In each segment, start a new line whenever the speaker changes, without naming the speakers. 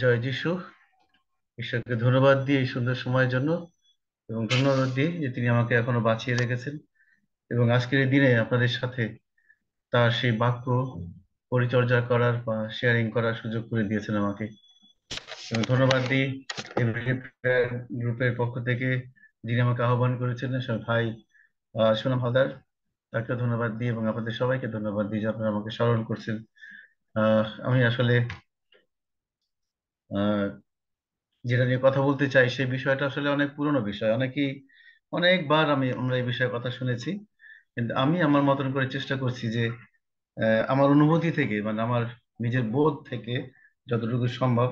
জয় যিশু। ঈশ্বরকে ধন্যবাদ দিই এই সুন্দর সময়ের জন্য, এবং ধন্যবাদ দিই যে তিনি আমাকে এখনো বাঁচিয়ে রেখেছেন এবং আজকের এই দিনে আপনাদের সাথে তার সেই বাক্য পরিচর্যা করার বা শেয়ারিং করার সুযোগ করে দিয়েছেন আমাকে। এবং ধন্যবাদ দিই এভরিডে প্রেয়ার গ্রুপের পক্ষ থেকে যিনি আমাকে আহ্বান করেছেন, সে ভাই সুনাম হালদার, তাকে ধন্যবাদ দিই এবং আপনাদের সবাইকে ধন্যবাদ দিই যে আপনারা আমাকে স্মরণ করছেন। আমি আসলে যেটা নিয়ে কথা বলতে চাই সেই বিষয়টা আসলে অনেক পুরনো বিষয়। অনেকবার আমরা এই বিষয়ে কথা শুনেছি, কিন্তু আমি আমার মতন করে চেষ্টা করছি যে আমার অনুভূতি থেকে, মানে আমার নিজের বোধ থেকে যতটুকু সম্ভব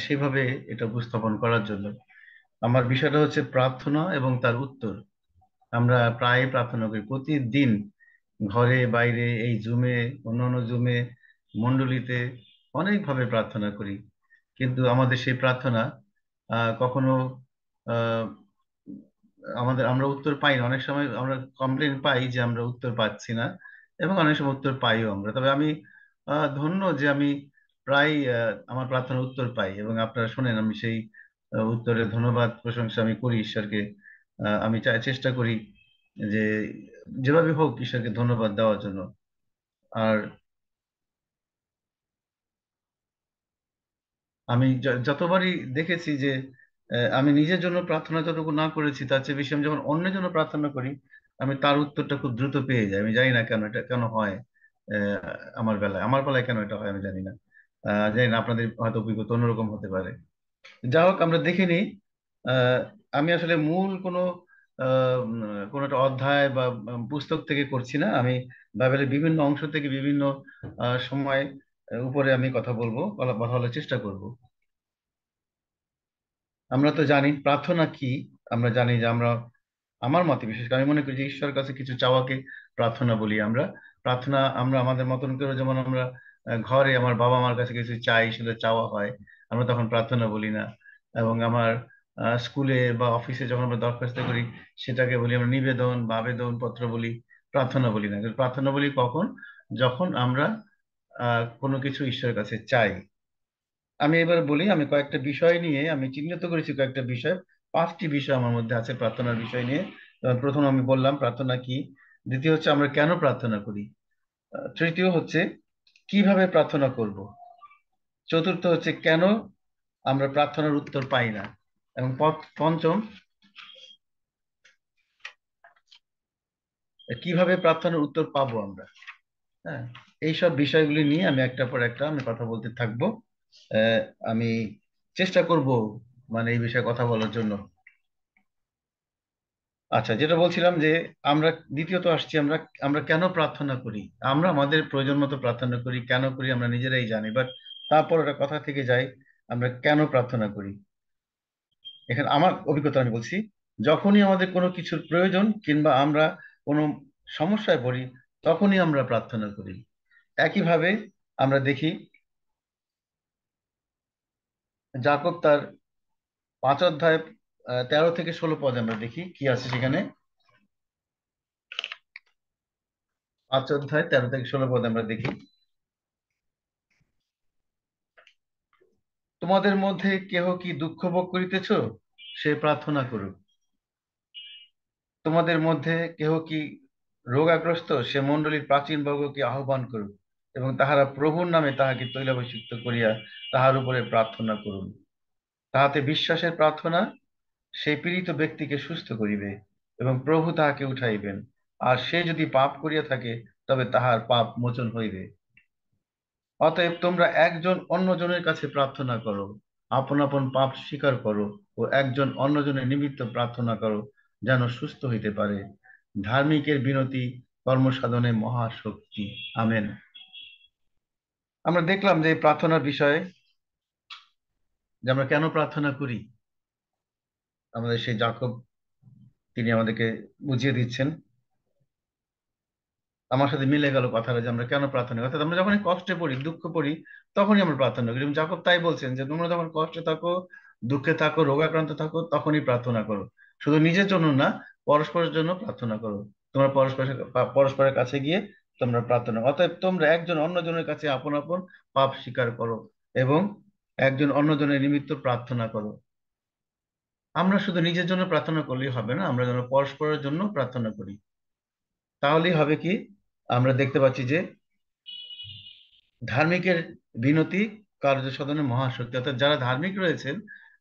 সেভাবে এটা উপস্থাপন করার জন্য। আমার বিষয়টা হচ্ছে প্রার্থনা এবং তার উত্তর। আমরা প্রায় প্রার্থনা করি প্রতিদিন, ঘরে বাইরে, এই জুমে, অন্যান্য জুমে, মণ্ডলীতে অনেকভাবে প্রার্থনা করি, কিন্তু আমাদের সেই প্রার্থনা কখনো আহ, আমরা উত্তর পাই না। অনেক সময় আমরা কমপ্লেন পাই যে আমরা উত্তর পাচ্ছি না, এবং অনেক সময় উত্তর পাইও আমরা। তবে আমি ধন্য যে আমি প্রায় আমার প্রার্থনার উত্তর পাই, এবং আপনারা শোনেন আমি সেই উত্তরের ধন্যবাদ প্রশংসা আমি করি ঈশ্বরকে। আমি চেষ্টা করি যে যেভাবে হোক ঈশ্বরকে ধন্যবাদ দেওয়ার জন্য। আর আমি যতবারই দেখেছি যে আমি নিজের জন্য প্রার্থনা যতটুকু না করেছি তার চেয়ে বেশি আমি যখন অন্যের জন্য প্রার্থনা করি, আমি তার উত্তরটা খুব দ্রুত পেয়ে যাই। আমি জানি না কেন এটা কেন হয়। আহ, আমার বেলায় কেন এটা হয় আমি জানি না। জানি না, আপনাদের হয়তো অভিজ্ঞতা অন্যরকম হতে পারে। যা হোক, আমরা দেখে নিই। আহ, আমি আসলে মূল কোনো একটা অধ্যায় বা পুস্তক থেকে করছি না। আমি বাইবেলের বিভিন্ন অংশ থেকে বিভিন্ন সময় উপরে আমি কথা বলবো, কথা বলার চেষ্টা করব। আমরা তো জানি প্রার্থনা কি। আমরা জানি যে আমার মতে, বিশেষ করে আমি মনে করি যে ঈশ্বরের কাছে কিছু চাওয়াকে প্রার্থনা বলি আমরা। প্রার্থনা আমরা আমাদের মতন করে, যেমন আমরা ঘরে আমার বাবা মার কাছে কিছু চাই, সেটা চাওয়া হয়, আমরা তখন প্রার্থনা বলি না। এবং আমার স্কুলে বা অফিসে যখন আমরা দরখাস্ত করি, সেটাকে বলি আমরা নিবেদন বা আবেদন পত্র বলি, প্রার্থনা বলি না। কিন্তু প্রার্থনা বলি কখন? যখন আমরা কোনো কিছু ঈশ্বরের কাছে চাই। আমি এবার বলি, আমি কয়েকটা বিষয় নিয়ে আমি চিহ্নিত করেছি, কয়েকটা বিষয়। 5টি বিষয় আমার মধ্যে আছে প্রার্থনার বিষয় নিয়ে। প্রথম আমি বললাম প্রার্থনা কি, দ্বিতীয় হচ্ছে আমরা কেন প্রার্থনা করি, তৃতীয় হচ্ছে কিভাবে প্রার্থনা করব, চতুর্থ হচ্ছে কেন আমরা প্রার্থনার উত্তর পাই না, এবং পঞ্চম কিভাবে প্রার্থনার উত্তর পাবো আমরা। হ্যাঁ, এইসব বিষয়গুলি নিয়ে আমি একটার পর একটা আমি কথা বলতে থাকবো। আহ, আমি চেষ্টা করব মানে এই বিষয়ে কথা বলার জন্য। আচ্ছা, যেটা বলছিলাম যে আমরা দ্বিতীয়ত আসছি, আমরা আমরা কেন প্রার্থনা করি। আমরা আমাদের প্রয়োজন মতো প্রার্থনা করি, কেন করি আমরা নিজেরাই জানি, বাট তারপর একটা কথা থেকে যায়, আমরা কেন প্রার্থনা করি। এখানে আমার অভিজ্ঞতা আমি বলছি, যখনই আমাদের কোনো কিছুর প্রয়োজন কিংবা আমরা কোনো সমস্যায় পড়ি, তখনই আমরা প্রার্থনা করি। একইভাবে আমরা দেখি যাকব তার 5 অধ্যায় 13 থেকে 16 পদে আমরা দেখি কি আছে সেখানে। 5 অধ্যায় 13 থেকে 16 পদে আমরা দেখি, তোমাদের মধ্যে কেহ কি দুঃখ ভোগ করিতেছ, সে প্রার্থনা করুক। তোমাদের মধ্যে কেহ কি রোগাগ্রস্ত, সে মণ্ডলীর প্রাচীন বর্গকে আহ্বান করুক, এবং তাহারা প্রভুর নামে তাহাকে তৈলাভিষিক্ত করিয়া তাহার উপরে প্রার্থনা করুন। তাহাতে বিশ্বাসের প্রার্থনা সেই পীড়িত ব্যক্তিকে সুস্থ করিবে, এবং প্রভু তাহাকে উঠাইবেন। আর সে যদি পাপ করিয়া থাকে, তবে তাহার পাপ মোচন হইবে। অতএব তোমরা একজন অন্যজনের কাছে প্রার্থনা করো, আপন আপন পাপ স্বীকার করো, ও একজন অন্যজনের নিমিত্ত প্রার্থনা করো, যেন সুস্থ হইতে পারে। ধার্মিকের বিনতি কর্মসাধনে মহাশক্তি। আমেন। আমরা দেখলাম যে এই প্রার্থনার বিষয়ে, যে আমরা কেন প্রার্থনা করি, আমাদের সেই জাকব তিনি আমাদেরকে বুঝিয়ে দিচ্ছেন। আমার সাথে মিলে গেল কথাটা, যে আমরা কেন প্রার্থনা করি। অর্থাৎ আমরা যখনই কষ্টে পড়ি, দুঃখ পড়ি, তখনই আমরা প্রার্থনা করি। এবং যাকব তাই বলছেন যে তোমরা যখন কষ্টে থাকো, দুঃখে থাকো, রোগাক্রান্ত থাকো, তখনই প্রার্থনা করো। শুধু নিজের জন্য না, পরস্পরের জন্য প্রার্থনা করো। তোমরা পরস্পরের কাছে গিয়ে তোমরা প্রার্থনা, অতএব তোমরা একজন অন্যজনের কাছে আপন আপন পাপ স্বীকার করো, এবং একজন অন্যজনের নিমিত্ত প্রার্থনা করো। আমরা শুধু নিজের জন্য প্রার্থনা করলেই হবে না, আমরা যেন পরস্পরের জন্য প্রার্থনা করি। তাহলেই হবে কি, আমরা দেখতে পাচ্ছি যে ধার্মিকের বিনতি কার্য সাধনে মহাশক্তি। অর্থাৎ যারা ধার্মিক রয়েছেন,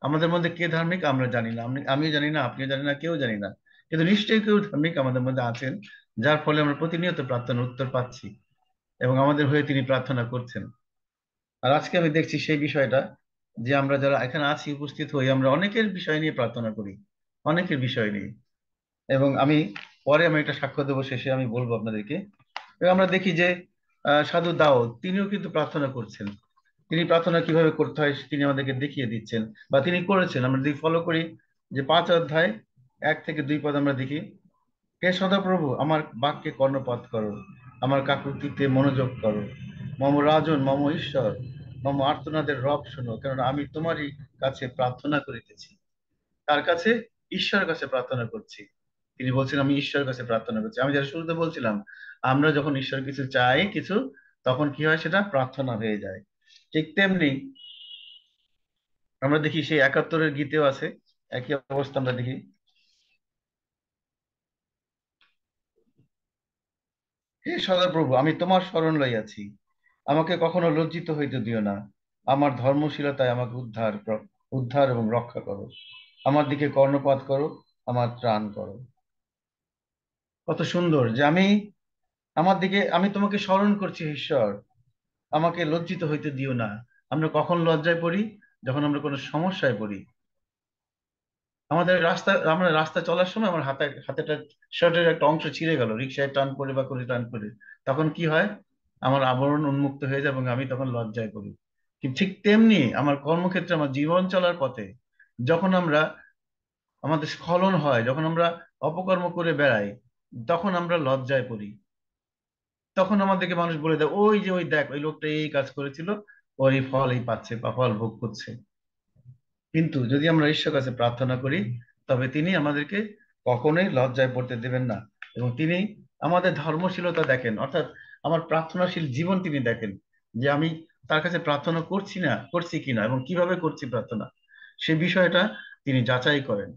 আমাদের মধ্যে কে ধার্মিক আমরা জানি না, আমি জানি না, আপনি জানি না, কেউ জানি না, কিন্তু নিশ্চয়ই কেউ ধার্মিক আমাদের মধ্যে আছেন, যার ফলে আমরা প্রতিনিয়ত প্রার্থনার উত্তর পাচ্ছি এবং আমাদের হয়ে তিনি প্রার্থনা করছেন। আর আজকে আমি দেখছি সেই বিষয়টা, যে আমরা যারা এখানে আছি উপস্থিত হই, আমরা অনেকের বিষয় নিয়ে প্রার্থনা করি, অনেকের বিষয় নিয়ে। এবং আমি পরে আমি একটা সাক্ষ্য দেবো, শেষে আমি বলবো আপনাদেরকে। এবং আমরা দেখি যে সাধু দাউদ তিনিও কিন্তু প্রার্থনা করছেন। তিনি প্রার্থনা কিভাবে করতে হয় তিনি আমাদেরকে দেখিয়ে দিচ্ছেন, বা তিনি করেছেন। আমরা যদি ফলো করি, যে 5 অধ্যায় 1 থেকে 2 পদ আমরা দেখি, হে সদাপ্রভু, আমার বাক্যে কর্ণপাত করো, আমার কাকুতিতে মনোযোগ করো, মম রাজন, মম ঈশ্বর, মম আর্তনাদের রব শোনো, কেননা আমি তোমারই কাছে প্রার্থনা করিতেছি। তার কাছে, ঈশ্বরের কাছে প্রার্থনা করছি। তিনি বলছেন আমি ঈশ্বরের কাছে প্রার্থনা করছি। আমি যেটা শুরুতে বলছিলাম, আমরা যখন ঈশ্বর কিছু চাই কিছু, তখন কি হয়, সেটা প্রার্থনা হয়ে যায়। ঠিক তেমনি আমরা দেখি সেই 71-এর গীতেও আছে একই অবস্থা। আমরা দেখি, হে সদাপ্রভু, আমি তোমার শরণ লইয়াছি, আমাকে কখনো লজ্জিত হইতে দিও না, আমার ধর্মশীলতায় আমাকে উদ্ধার এবং রক্ষা করো, আমার দিকে কর্ণপাত করো, আমার ত্রাণ করো। কত সুন্দর যে আমার দিকে, আমি তোমাকে স্মরণ করছি হে ঈশ্বর, আমাকে লজ্জিত হইতে দিও না। আমরা কখন লজ্জায় পড়ি? যখন আমরা কোনো সমস্যায় পড়ি। আমরা রাস্তা চলার সময় আমার হাতেটা, শার্টের একটা অংশ ছিঁড়ে গেল, রিক্সায় টান পড়ে বা করে টান পড়ে, তখন কি হয়? আমার আবরণ উন্মুক্ত হয়ে যায় এবং আমি তখন লজ্জায় পড়ি। কিন্তু ঠিক তেমনি আমার কর্মক্ষেত্রে, আমার জীবন চলার পথে, যখন আমাদের স্খলন হয়, যখন আমরা অপকর্ম করে বেড়াই, তখন আমরা লজ্জায় পড়ি। তখন আমাদেরকে মানুষ বলে দেয়, ওই যে ওই দেখ, ওই লোকটা এই কাজ করেছিল, ওর এই ফল এই পাচ্ছে বা ফল ভোগ করছে। কিন্তু যদি আমরা ঈশ্বর কাছে প্রার্থনা করি, তবে তিনি আমাদেরকে কখনোই লজ্জায় পড়তে দেবেন না। এবং তিনি আমাদের ধর্মশীলতা দেখেন, অর্থাৎ আমার প্রার্থনাশীল জীবন তিনি দেখেন, যে আমি তার কাছে প্রার্থনা করছি কিনা এবং কিভাবে করছি প্রার্থনা, সে বিষয়টা তিনি যাচাই করেন।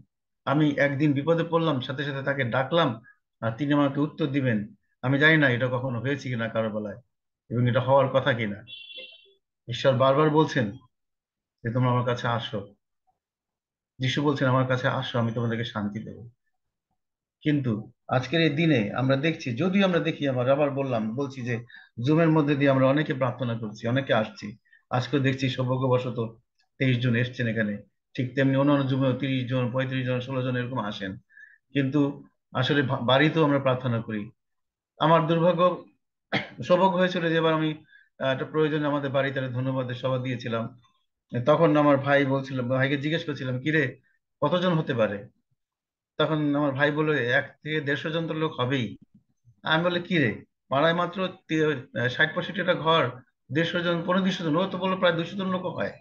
আমি একদিন বিপদে পড়লাম, সাথে সাথে তাকে ডাকলাম, আর তিনি আমাকে উত্তর দিবেন, আমি জানি না এটা কখনো হয়েছে কিনা কারো বেলায়, এবং এটা হওয়ার কথা কিনা। ঈশ্বর বারবার বলছেন যে তোমরা আমার কাছে আসো। যিশু বলছেন আমার কাছে আসো, আমি তোমাদেরকে শান্তি দেবো। কিন্তু আজকের এই দিনে আমরা দেখছি, যদিও আমরা দেখি, আমার আবার বলছি যে জুমের মধ্যে দিয়ে আমরা অনেকে প্রার্থনা করছি, অনেকে আসছি। আজকে দেখছি সৌভাগ্যবশত 23 জন এসছেন এখানে। ঠিক তেমনি অন্যান্য জুমেও 30 জন, 35 জন, 16 জন এরকম আসেন। কিন্তু আসলে বাড়িতেও আমরা প্রার্থনা করি। আমার সৌভাগ্য হয়েছিল যে এবার আমি একটা প্রয়োজনে আমাদের বাড়িতে একটা ধন্যবাদের সভা দিয়েছিলাম। তখন আমার ভাই বলছিল, ভাইকে জিজ্ঞেস করছিলাম, কিরে কতজন হতে পারে? তখন আমার ভাই বললো 1 থেকে 150 জন তো লোক হবেই। আমি বলে, কি রে, পাড়ায় মাত্র 60-65টা ঘর, 150 জন, 15-20 জন, ও তো বললো প্রায় 200 জন লোক হয়।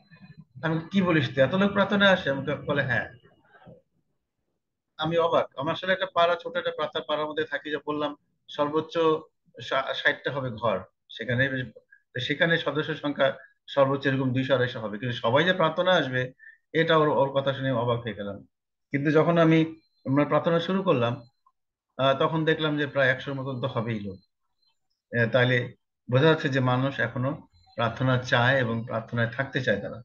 আমি বলি, কি বলিস তুই, এত লোক প্রার্থনায় আসে? আমাকে বলে হ্যাঁ। আমি অবাক। আমার আসলে একটা পাড়া, ছোট একটা পাড়ার মধ্যে থাকি, যা বললাম, সর্বোচ্চ 60টা হবে ঘর সেখানে। সেখানে সদস্য সংখ্যা সর্বোচ্চ এরকম 200-250 হবে, কিন্তু সবাই যে প্রার্থনা আসবে, এটা ওর ওর কথা শুনে অবাক হয়ে গেলাম। কিন্তু যখন আমরা প্রার্থনা শুরু করলাম, তখন দেখলাম যে প্রায় 100-র মতন তো হবেই লোক। তাইলে বোঝা যাচ্ছে যে মানুষ এখনো প্রার্থনা চায় এবং প্রার্থনায় থাকতে চায়, তারা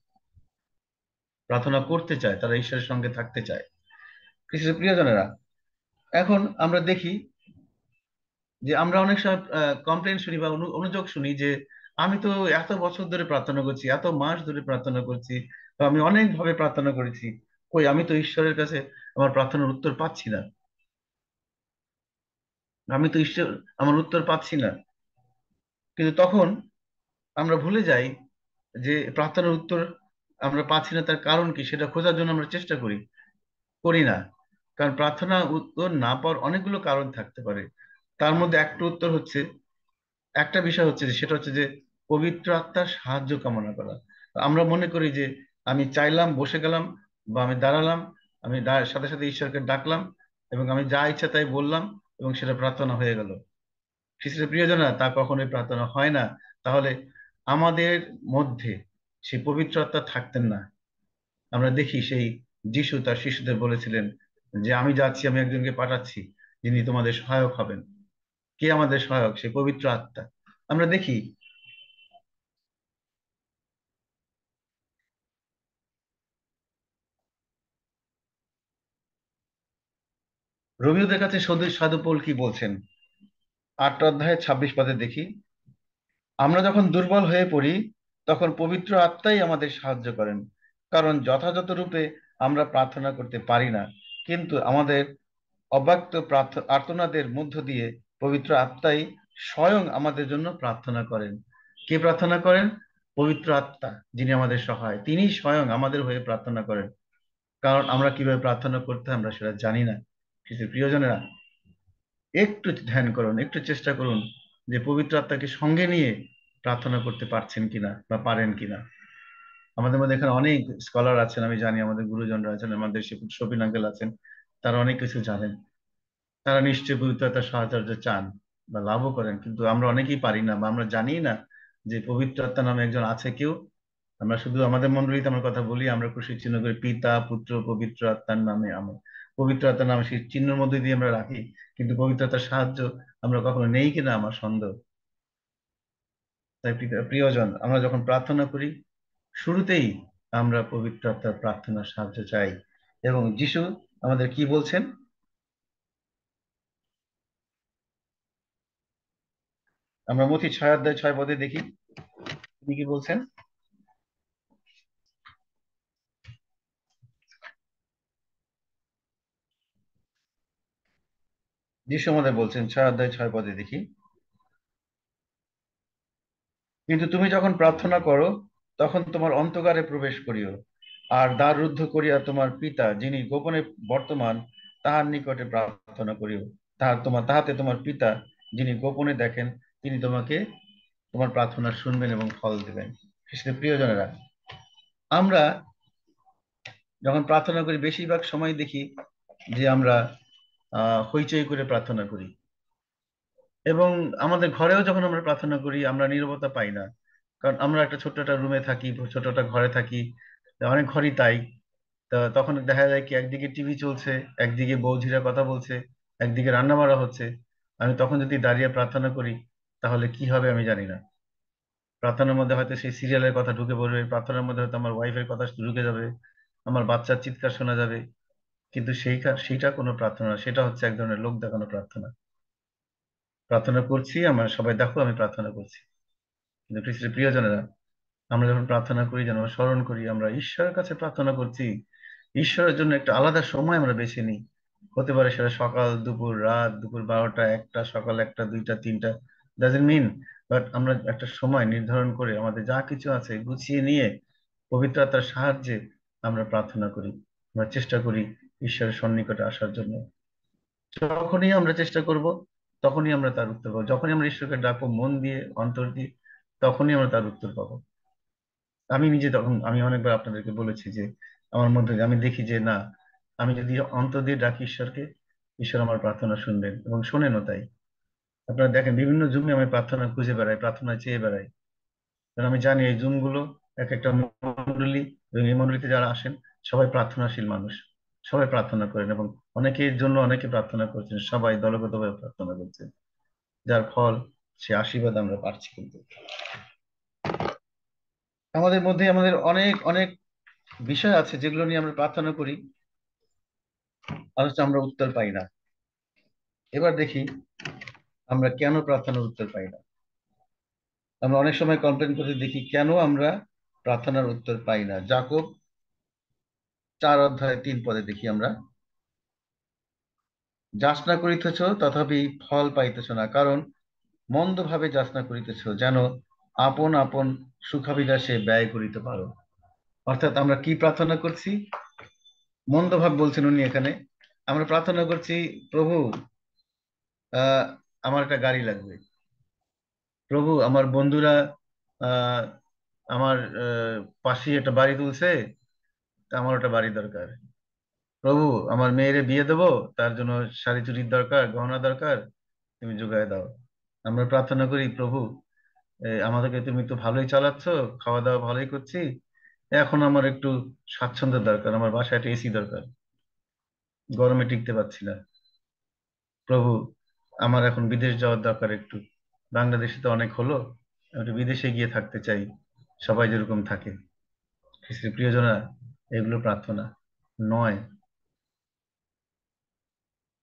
প্রার্থনা করতে চায়, তারা ঈশ্বরের সঙ্গে থাকতে চায়। কিছু প্রিয়জনেরা, এখন আমরা দেখি যে আমরা অনেক সময় কমপ্লেন শুনি বা অনুযোগ শুনি যে আমি তো এত বছর ধরে প্রার্থনা করছি, এত মাস ধরে প্রার্থনা করছি, তো আমি অনেক ভাবে প্রার্থনা করেছি, কই আমি তো ঈশ্বরের কাছে আমার প্রার্থনার উত্তর পাচ্ছি না, আমি তো ঈশ্বর আমার উত্তর পাচ্ছি না। কিন্তু তখন আমরা ভুলে যাই যে প্রার্থনার উত্তর আমরা পাচ্ছি না, তার কারণ কি সেটা খোঁজার জন্য আমরা চেষ্টা করি না। কারণ প্রার্থনা উত্তর না পাওয়ার অনেকগুলো কারণ থাকতে পারে। তার মধ্যে একটা বিষয় হচ্ছে যে, সেটা হচ্ছে যে পবিত্র আত্মার সাহায্য কামনা করা। আমরা মনে করি যে আমি চাইলাম, বসে গেলাম, বা আমি দাঁড়ালাম, সাথে সাথে ঈশ্বরকে ডাকলাম, এবং আমি যা ইচ্ছা তাই বললাম, এবং সেটা প্রার্থনা হয়ে গেল। খ্রিস্টের প্রিয়জনা, তা কখনোই প্রার্থনা হয় না। তাহলে আমাদের মধ্যে সেই পবিত্র আত্মা থাকতেন না। আমরা দেখি সেই যিশু তার শিষ্যদের বলেছিলেন যে আমি যাচ্ছি, আমি একজনকে পাঠাচ্ছি যিনি তোমাদের সহায়ক হবেন। কে আমাদের সহায়ক? সেই পবিত্র আত্মা। আমরা দেখি রোমীয়দের কাছে সাধু সাধু পৌল কি বলছেন, 8 অধ্যায় 26 পদে দেখি, আমরা যখন দুর্বল হয়ে পড়ি তখন পবিত্র আত্মাই আমাদের সাহায্য করেন। কারণ যথাযথ রূপে আমরা প্রার্থনা করতে পারি না, কিন্তু আমাদের অব্যক্ত আর্তনাদের মধ্য দিয়ে পবিত্র আত্মাই স্বয়ং আমাদের জন্য প্রার্থনা করেন। কে প্রার্থনা করেন? পবিত্র আত্মা, যিনি আমাদের সহায়, তিনি স্বয়ং আমাদের হয়ে প্রার্থনা করেন। কারণ আমরা কিভাবে প্রার্থনা করতে হয় আমরা সেটা জানি না। কিন্তু প্রিয়জনেরা, একটু ধ্যান করুন, একটু চেষ্টা করুন যে পবিত্র আত্মাকে সঙ্গে নিয়ে প্রার্থনা করতে পারছেন কিনা বা পারেন কিনা। আমাদের মধ্যে এখানে অনেক স্কলার আছেন, আমি জানি আমাদের গুরুজনরা আছেন, আমাদের শফিন আঙ্কেল আছেন, তারা অনেক কিছু জানেন। তারা নিশ্চয়ই পবিত্রতার সাহচর্য চান বা লাভও করেন, কিন্তু আমরা অনেকেই পারি না বা আমরা জানি না যে পবিত্র আত্মা নামে একজন আছে কেউ। আমরা শুধু আমাদের মন্ডলীতে আমরা কথা বলি, আমরা খুশি চিহ্ন করে পিতা পুত্র পবিত্র আত্মার নামে আমরা, পবিত্র আত্মার নামে সেই চিহ্নের মধ্যে দিয়ে আমরা রাখি, কিন্তু পবিত্রতার সাহায্য আমরা কখনো নেই কিনা আমার সন্দেহ। তাই প্রিয়জন, আমরা যখন প্রার্থনা করি শুরুতেই আমরা পবিত্র আত্মার প্রার্থনার সাহায্য চাই। এবং যিশু আমাদের কি বলছেন? আমরা মথি 6 অধ্যায় 6 পদে দেখি তিনি কি বলছেন। যিশু আমাদের বলছেন 6 অধ্যায় 6 পদে দেখি, কিন্তু তুমি যখন প্রার্থনা করো তখন তোমার অন্তকারে প্রবেশ করিও, আর দ্বার রুদ্ধ করিয়া তোমার পিতা যিনি গোপনে বর্তমান তাহার নিকটে প্রার্থনা করিও। তাহাতে তোমার পিতা যিনি গোপনে দেখেন, তিনি তোমাকে তোমার প্রার্থনা শুনবেন এবং ফল দিবেন। বিশেষ প্রিয়জনেরা, আমরা যখন প্রার্থনা করি বেশিরভাগ সময় দেখি যে আমরা হইচই করে প্রার্থনা করি। এবং আমাদের ঘরেও যখন আমরা প্রার্থনা করি আমরা নীরবতা পাই না। কারণ আমরা একটা ছোট্ট একটা রুমে থাকি, ছোট একটা ঘরে থাকি, অনেক ঘরই তাই। তা তখন দেখা যায় কি একদিকে টিভি চলছে, একদিকে বৌঝিরা কথা বলছে, একদিকে রান্না বাড়া হচ্ছে। আমি তখন যদি দাঁড়িয়ে প্রার্থনা করি তাহলে কি হবে আমি জানি না। প্রার্থনার মধ্যে হয়তো সেই সিরিয়ালের কথা ঢুকে পড়বে, প্রার্থনার মধ্যে হয়তো আমার ওয়াইফের কথা ঢুকে যাবে, আমার বাচ্চার চিৎকার শোনা যাবে। কিন্তু সেইটা কোনো প্রার্থনা না, সেটা হচ্ছে এক ধরনের লোক দেখানো প্রার্থনা। প্রার্থনা করছি, আমার সবাই দেখো আমি প্রার্থনা করছি। কিন্তু খ্রিস্টের প্রিয়জনেরা, আমরা যখন প্রার্থনা করি যেন আমরা স্মরণ করি আমরা ঈশ্বরের কাছে প্রার্থনা করছি। ঈশ্বরের জন্য একটা আলাদা সময় আমরা বেছে নিই। হতে পারে সেটা সকাল দুপুর রাত, দুপুর 12টা 1টা সকাল 1টা 2টা 3টা, ডাজন্ট মিন। বাট আমরা একটা সময় নির্ধারণ করে আমাদের যা কিছু আছে গুছিয়ে নিয়ে পবিত্র আত্মার সাহায্যে আমরা প্রার্থনা করি। আমরা চেষ্টা করি ঈশ্বরের সন্নিকটে আসার জন্য। যখনই আমরা চেষ্টা করব তখনই আমরা তার উত্তর পাবো। যখনই আমরা ঈশ্বরকে ডাকবো মন দিয়ে অন্তর দিয়ে, তখনই আমরা তার উত্তর পাবো। আমি নিজে তখন আমি অনেকবার আপনাদেরকে বলেছি যে আমার মধ্যে আমি দেখি যে না, আমি যদি অন্তর দিয়ে ডাকি ঈশ্বরকে, ঈশ্বর আমার প্রার্থনা শুনবেন এবং শোনেনও তাই। আপনারা দেখেন বিভিন্ন জুমে আমি প্রার্থনা খুঁজে বেড়াই, প্রার্থনা চেয়ে বেড়াই। কারণ আমি জানি এই জুম গুলো এক একটা মন্ডলী, এবং এই মন্ডলীতে যারা আসেন সবাই প্রার্থনাশীল মানুষ, সবাই প্রার্থনা করেন এবং অনেকের জন্য অনেকে প্রার্থনা করছেন, সবাই দলগতভাবে প্রার্থনা করছেন, যার ফল সে আশীর্বাদ আমরা পাচ্ছি। কিন্তু আমাদের মধ্যে আমাদের অনেক অনেক বিষয় আছে যেগুলো নিয়ে আমরা প্রার্থনা করি, অথচ আমরা উত্তর পাই না। এবার দেখি আমরা কেন প্রার্থনার উত্তর পাই না। আমরা অনেক সময় কমপ্লেন করতে দেখি কেন আমরা প্রার্থনার উত্তর পাই না। যাকব 4 অধ্যায় 3 পদে দেখি আমরা, যাচনা করিতেছ তথাপি ফল পাইতেছ না, কারণ মন্দ ভাবে যাচনা করিতেছ যেন আপন আপন সুখাবিলাসে ব্যয় করিতে পারো। অর্থাৎ আমরা কি প্রার্থনা করছি? মন্দ ভাব বলছেন উনি এখানে। আমরা প্রার্থনা করছি, প্রভু আহ আমার একটা গাড়ি লাগবে, প্রভু আমার বন্ধুরা আহ আমার পাশে একটা বাড়ি তুলছে, তা আমার একটা বাড়ি দরকার। প্রভু আমার মেয়েরে বিয়ে দেবো, তার জন্য শাড়ি চুড়ির দরকার, গহনা দরকার, তুমি যোগায় দাও। আমরা প্রার্থনা করি, প্রভু আমাদেরকে তুমি তো ভালোই চালাচ্ছ, খাওয়া দাওয়া ভালোই করছি, এখন আমার একটু স্বাচ্ছন্দ্যের দরকার, আমার বাসায় একটা এসি দরকার, গরমে টিকতে পারছি না। প্রভু, আমার এখন বিদেশ যাওয়ার দরকার একটু, বাংলাদেশে তো অনেক হলো, আমি একটু বিদেশে গিয়ে থাকতে চাই, সবাই যেরকম থাকে। খ্রিস্টের প্রিয়জনা, এগুলো প্রার্থনা নয়।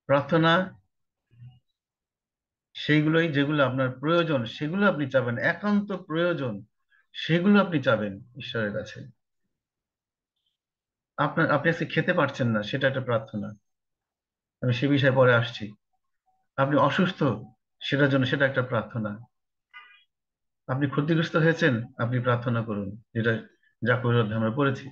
প্রার্থনা সেইগুলোই যেগুলো আপনার প্রয়োজন, সেগুলো আপনি চাবেন, একান্ত প্রয়োজন, সেগুলো আপনি চাবেন ঈশ্বরের কাছে। আপনি আজকে খেতে পারছেন না, সেটা একটা প্রার্থনা, আমি সে বিষয়ে পরে আসছি। আপনি অসুস্থ, সেটার জন্য সেটা একটা প্রার্থনা। আপনি ক্ষতিগ্রস্ত হয়েছেন, আপনি প্রার্থনা করুন, যেটা জাকবের অধ্যায়ে আমরা পড়েছি।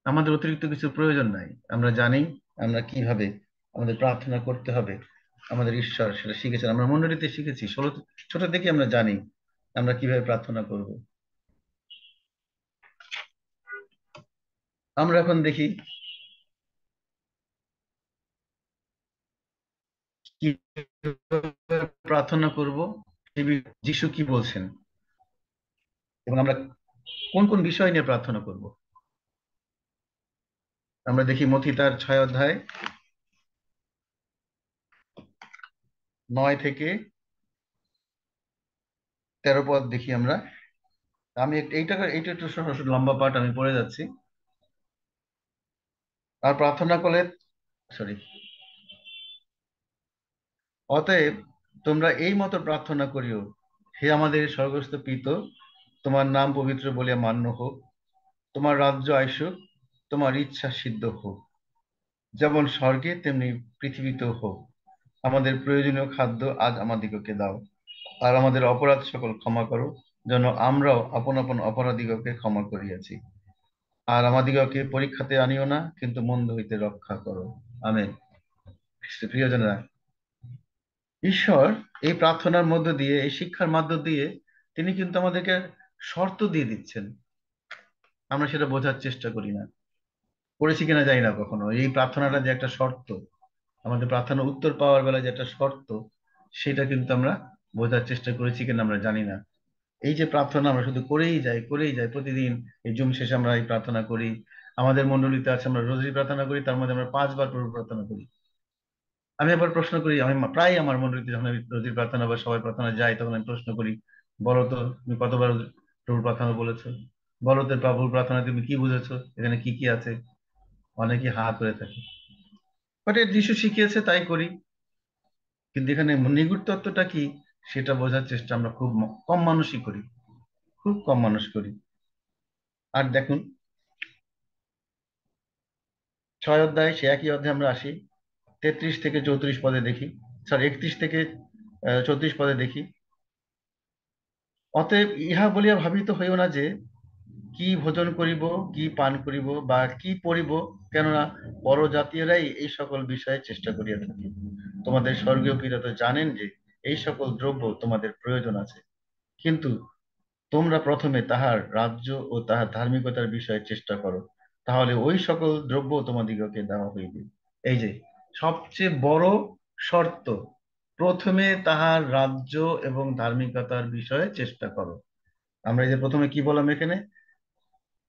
আমাদের অতিরিক্ত কিছু প্রয়োজন নাই, আমরা জানি আমরা কিভাবে আমাদের প্রার্থনা করতে হবে। আমাদের ঈশ্বর সেটা শিখেছেন, আমরা মণ্ডলীতে শিখেছি, ছোট থেকে আমরা জানি আমরা কিভাবে প্রার্থনা করব। আমরা এখন দেখি কি প্রার্থনা করব, যিশু কি বলছেন, এবং আমরা কোন কোন বিষয় নিয়ে প্রার্থনা করব। আমরা দেখি মথি তার 6 অধ্যায় 9 থেকে 13 পদ দেখি আমরা। আমি এইটা একটু লম্বা পাঠ আমি পড়ে যাচ্ছি। আর প্রার্থনা করলে, সরি, অতএব তোমরা এই মতো প্রার্থনা করিও, হে আমাদের স্বর্গস্থ পিত, তোমার নাম পবিত্র বলিয়া মান্য হোক, তোমার রাজ্য আইসুক, তোমার ইচ্ছা সিদ্ধ হোক, যেমন স্বর্গে তেমনি পৃথিবীতেও হোক। আমাদের প্রয়োজনীয় খাদ্য আজ আমাদিগকে দাও, আর আমাদের অপরাধ সকল ক্ষমা করো, যেন আমরাও আপন আপন অপরাধীগকে ক্ষমা করিয়াছি। আর আমাদিগকে পরীক্ষাতে আনিও না, কিন্তু মন্দ হইতে রক্ষা করো। আমেন। প্রিয়জনেরা, ঈশ্বর এই প্রার্থনার মধ্য দিয়ে, এই শিক্ষার মাধ্য দিয়ে তিনি কিন্তু আমাদেরকে শর্ত দিয়ে দিচ্ছেন। আমরা সেটা বোঝার চেষ্টা করি না, করেছি কিনা জানি না কখনো। এই প্রার্থনাটা যে একটা শর্ত, আমাদের প্রার্থনার উত্তর পাওয়ার বেলা যে একটা শর্ত, সেটা কিন্তু আমরা বোঝার চেষ্টা করেছি কিনা আমরা জানি না। এই যে প্রার্থনা আমরা শুধু করেই যাই প্রতিদিন, এই জুম শেষে আমরা এই প্রার্থনা করি। আমাদের মণ্ডলীতে আছে, আমরা রোজই প্রার্থনা করি, তার মধ্যে আমরা 5 বার প্রভু প্রার্থনা করি। আমি আবার প্রশ্ন করি, আমি প্রায় আমার মণ্ডলীতে যখন আমি রোজই প্রার্থনা বা সবাই প্রার্থনা যাই, তখন আমি প্রশ্ন করি, বলো তো তুমি কতবার প্রভুর প্রার্থনা বলেছো, বলো তো প্রভুর প্রার্থনা তুমি কি বুঝেছো, এখানে কি কি আছে। অনেকে হাত করে থাকে, বাট এর যিশু শিখিয়েছে তাই করি। কিন্তু এখানে নিগুড় তত্ত্বটা কি, সেটা বোঝার চেষ্টা আমরা খুব কম মানুষই করি, খুব কম মানুষ করি। আর দেখুন, 6 অধ্যায়, সে একই অধ্যায়ে আমরা আসি, 33 থেকে 34 পদে দেখি, সরি 31 থেকে 34 পদে দেখি। অতএব ইহা বলিয়া ভাবিত হইও না যে, কি ভোজন করিব, কি পান করিব, বা কি পরিব, কেননা পরজাতীয়রাই এই সকল বিষয়ে চেষ্টা করিয়া থাকে। তোমাদের স্বর্গীয় পিতা তো জানেন যে এই সকল দ্রব্য তোমাদের প্রয়োজন আছে, কিন্তু তোমরা প্রথমে তাহার রাজ্য ও তাহার ধার্মিকতার বিষয়ে চেষ্টা করো, তাহলে ওই সকল দ্রব্য তোমাদিগকে দেওয়া হইবে। এই যে সবচেয়ে বড় শর্ত, প্রথমে তাহার রাজ্য এবং ধার্মিকতার বিষয়ে চেষ্টা করো। আমরা এই যে প্রথমে কি বললাম এখানে,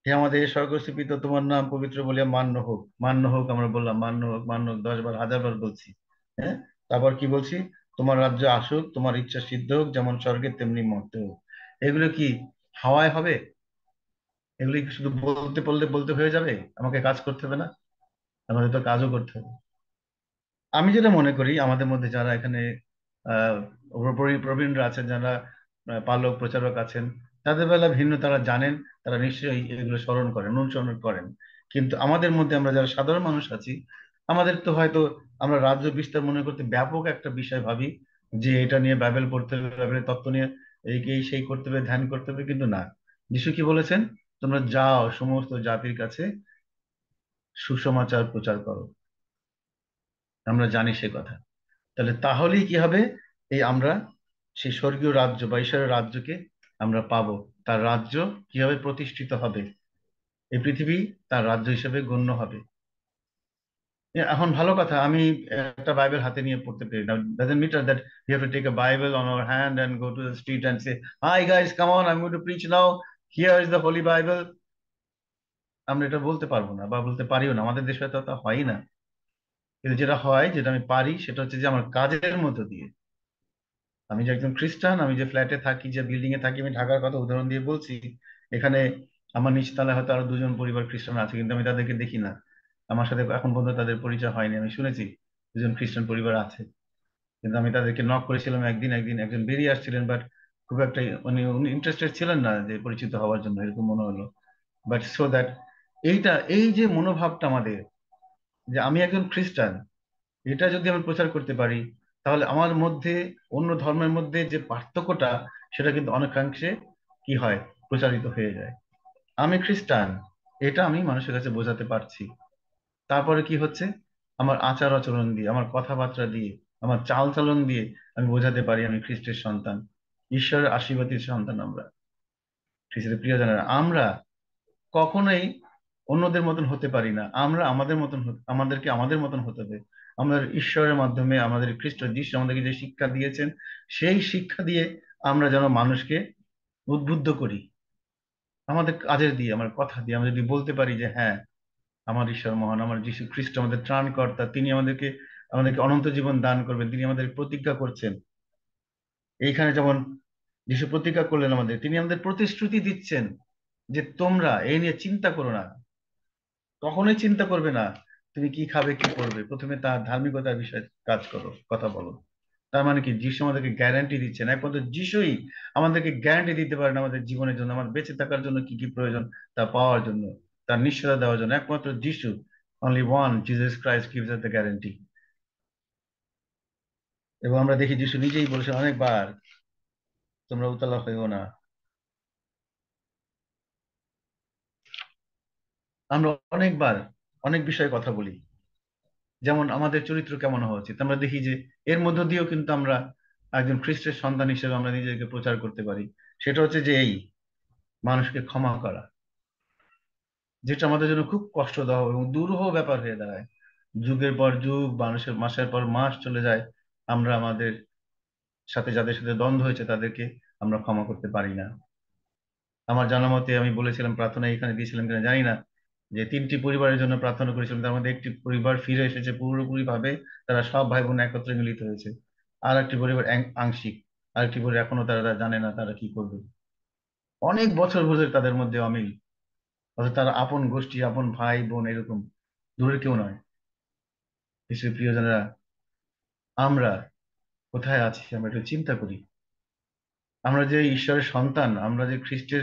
হে আমাদের স্বর্গস্থিত তোমার নাম পবিত্র বলিয়া মান্য হোক, মান্য হোক, আমরা বললাম মান্য হোক, মান্য হোক 10 বার 1000 বার বলছি। হ্যাঁ, তারপর কি বলছি, তোমার রাজ্য আসুক, তোমার ইচ্ছা সিদ্ধ হোক, যেমন স্বর্গে তেমনি মর্তে হোক। এগুলো কি হাওয়ায় হবে? এগুলি কি শুধু বলতে বললে বলতে হয়ে যাবে, আমাকে কাজ করতে হবে না? আমাদের তো কাজও করতে হবে। আমি যেটা মনে করি, আমাদের মধ্যে যারা এখানে আহ প্রবীণরা আছেন, যারা পালক প্রচারক আছেন, তাদের বেলা ভিন্ন, তারা জানেন, তারা নিশ্চয়ই এগুলো স্মরণ করেন, অনুসরণ করেন। কিন্তু আমাদের মধ্যে আমরা যারা সাধারণ মানুষ আছি, আমাদের তো হয়তো আমরা রাজ্য বিস্তার মনে করতে ব্যাপক একটা বিষয় ভাবি, যে এটা নিয়ে বাইবেল পড়তে হবে, বাইবেলের তত্ত্ব নিয়ে এই সেই করতে হবে, ধ্যান করতে হবে, কিন্তু না। যিশু কি বলেছেন, তোমরা যাও সমস্ত জাতির কাছে সুসমাচার প্রচার করো। আমরা জানি সে কথা। তাহলেই কি হবে, এই আমরা সেই স্বর্গীয় রাজ্য বা ঈশ্বরের রাজ্যকে আমরা পাবো। তার রাজ্য কিভাবে প্রতিষ্ঠিত হবে, এই পৃথিবী তার রাজ্য হিসেবে গণ্য হবে। এখন ভালো কথা, আমি একটা বাইবেল হাতে নিয়ে পড়তে পারি না, doesn't mean that you have to take a Bible on our hand and go to the street and say, hi guys come on, I am going to preach now, here is the holy Bible. আমরা এটা বলতে পারবো না বা বলতে পারিও না, আমাদের দেশে তো তা হয়ই না। কিন্তু যেটা হয়, যেটা আমি পারি, সেটা হচ্ছে যে আমার কাজের মধ্য দিয়ে, আমি যে একজন খ্রিস্টান, আমি যে ফ্ল্যাটে থাকি, যে বিল্ডিং এ থাকি, আমি ঢাকার কথা উদাহরণ দিয়ে বলছি, এখানে আমার নিচতলায় হয়তো আরো দুজন পরিবার খ্রিস্টান আছে, কিন্তু আমি তাদেরকে দেখি না, আমার সাথে এখন পর্যন্ত তাদের পরিচয় হয়নি। আমি শুনেছি দুজন খ্রিস্টান পরিবার আছে, কিন্তু আমি তাদেরকে নক করেছিলাম একদিন, একজন বেরিয়ে আসছিলেন, বাট খুব একটা মানে উনি ইন্টারেস্টেড ছিলেন না যে পরিচিত হওয়ার জন্য, এরকম মনে হলো। বাট সো দ্যাট এই যে মনোভাবটা আমাদের, যে আমি একজন খ্রিস্টান, এটা যদি আমি প্রচার করতে পারি, তাহলে আমার মধ্যে অন্য ধর্মের মধ্যে যে পার্থক্যটা, সেটা কিন্তু অনেকাংশে কি হয়, প্রচারিত হয়ে যায়। আমি খ্রিস্টান, এটা আমি মানুষের কাছে বোঝাতে পারছি। তারপরে কি হচ্ছে, আমার আচার আচরণ দিয়ে, আমার কথাবার্তা দিয়ে, আমার চাল চলন দিয়ে আমি বোঝাতে পারি আমি খ্রিস্টের সন্তান, ঈশ্বরের আশীর্বাদের সন্তান আমরা। খ্রিস্টের প্রিয়জনেরা, আমরা কখনোই অন্যদের মতন হতে পারি না, আমরা আমাদের মতন আমাদেরকে আমাদের মতন হতে হবে। আমাদের ঈশ্বরের মাধ্যমে, আমাদের খ্রিস্ট যিশু আমাদেরকে যে শিক্ষা দিয়েছেন, সেই শিক্ষা দিয়ে আমরা যেন মানুষকে উদ্বুদ্ধ করি, আমাদের কাজের দিয়ে, আমার কথা দিয়ে। আমরা যদি বলতে পারি যে হ্যাঁ, আমার ঈশ্বর মহান, আমার যিশু খ্রিস্ট আমাদের ত্রাণকর্তা, তিনি আমাদেরকে আমাদেরকে অনন্ত জীবন দান করবেন, তিনি আমাদের প্রতিজ্ঞা করছেন। এইখানে যেমন যিশু প্রতিজ্ঞা করলেন আমাদের, তিনি আমাদের প্রতিশ্রুতি দিচ্ছেন যে তোমরা এই নিয়ে চিন্তা করো না, কখনোই চিন্তা করবে না তুমি কি খাবে কি করবে, প্রথমে তার ধার্মিকতার বিষয়ে কাজ করো, কথা বলো। তার মানে কি, যিশু আমাদেরকে গ্যারান্টি দিচ্ছেন, একমাত্র যিশুই আমাদেরকে গ্যারান্টি দিতে পারেন আমাদের জীবনের জন্য, আমার বেঁচে থাকার জন্য কি কি প্রয়োজন তা পাওয়ার জন্য, তার নিশ্চয়তা দেওয়ার জন্য একমাত্র যিশু, only one Jesus Christ gives us the guarantee. এবং আমরা দেখি যিশু নিজেই বলেছেন অনেকবার, তোমরা উতলা হইও না। আমরা অনেকবার অনেক বিষয়ে কথা বলি, যেমন আমাদের চরিত্র কেমন হওয়া উচিত, আমরা দেখি যে এর মধ্য দিয়েও কিন্তু আমরা একজন খ্রিস্টের সন্তান হিসেবে আমরা নিজেকে প্রচার করতে পারি। সেটা হচ্ছে যে এই মানুষকে ক্ষমা করা, যেটা আমাদের জন্য খুব কষ্টদায়ক এবং দুরূহ ব্যাপার হয়ে দাঁড়ায়। যুগের পর যুগ, মানুষের মাসের পর মাস চলে যায়, আমরা আমাদের সাথে যাদের সাথে দ্বন্দ্ব হয়েছে তাদেরকে আমরা ক্ষমা করতে পারি না। আমার জানা মতে, আমি বলেছিলাম প্রার্থনা এখানে দিয়েছিলাম কিনা জানি না, যে তিনটি পরিবারের জন্য প্রার্থনা করেছিলাম, তার মধ্যে একটি পরিবার ফিরে এসেছে পুরোপুরি ভাবে, তারা সব ভাই বোন একত্রে মিলিত হয়েছে। আর একটি পরিবার আংশিক, আরেকটি পরিবার এখনো তারা জানে না তারা কি করবে, অনেক বছর ধরে তাদের মধ্যে অমিল, অর্থাৎ তারা আপন গোষ্ঠী, আপন ভাই বোন এরকম, দূরের কেউ নয়। কিছু প্রিয়জনেরা, আমরা কোথায় আছি আমরা একটু চিন্তা করি। আমরা যে ঈশ্বরের সন্তান, আমরা যে খ্রিস্টের